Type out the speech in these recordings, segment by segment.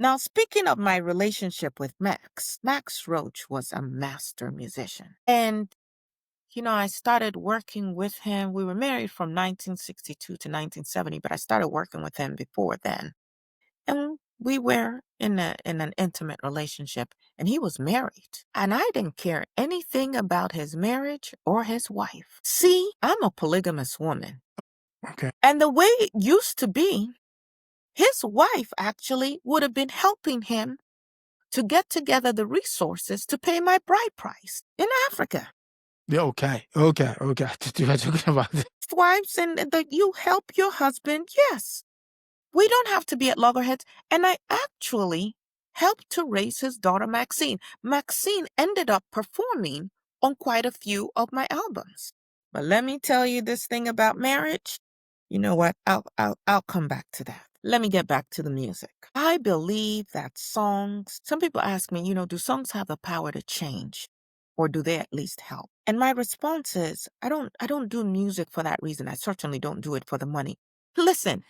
Now, speaking of my relationship with Max Roach was a master musician. And, I started working with him. We were married from 1962 to 1970, but I started working with him before then. And we were in an intimate relationship, and he was married. And I didn't care anything about his marriage or his wife. See, I'm a polygamous woman. Okay. And the way it used to be, his wife actually would have been helping him to get together the resources to pay my bride price in Africa. Yeah, okay. You're talking about it. Wives and that you help your husband, yes. We don't have to be at loggerheads. And I actually helped to raise his daughter, Maxine. Maxine ended up performing on quite a few of my albums. But let me tell you this thing about marriage. You know what? I'll come back to that. Let me get back to the music. I believe that some people ask me, do songs have the power to change? Or do they at least help? And my response is, I don't do music for that reason. I certainly don't do it for the money. Listen,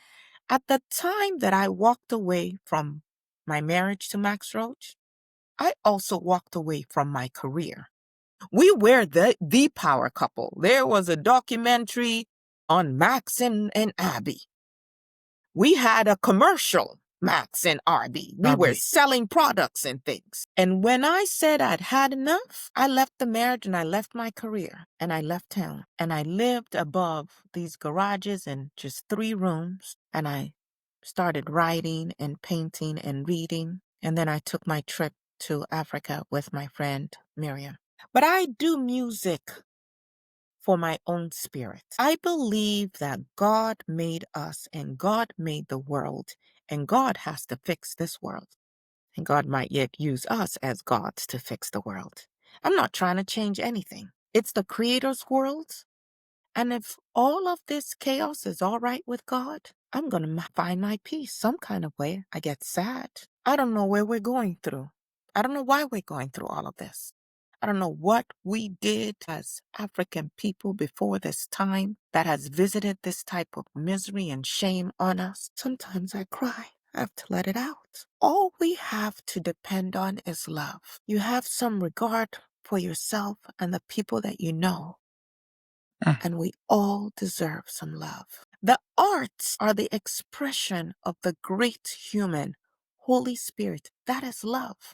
at the time that I walked away from my marriage to Max Roach, I also walked away from my career. We were the power couple. There was a documentary on Max and Abbey. We had a commercial, Max and Arby. We were selling products and things. And when I said I'd had enough, I left the marriage and I left my career and I left town. And I lived above these garages in just 3 rooms. And I started writing and painting and reading. And then I took my trip to Africa with my friend Miriam. But I do music for my own spirit. I believe that God made us and God made the world, and God has to fix this world. And God might yet use us as gods to fix the world. I'm not trying to change anything. It's the Creator's world. And if all of this chaos is all right with God, I'm going to find my peace some kind of way. I get sad. I don't know where we're going through. I don't know why we're going through all of this. I don't know what we did as African people before this time that has visited this type of misery and shame on us. Sometimes I cry. I have to let it out. All we have to depend on is love. You have some regard for yourself and the people that you know, and we all deserve some love. The arts are the expression of the great human Holy Spirit. That is love.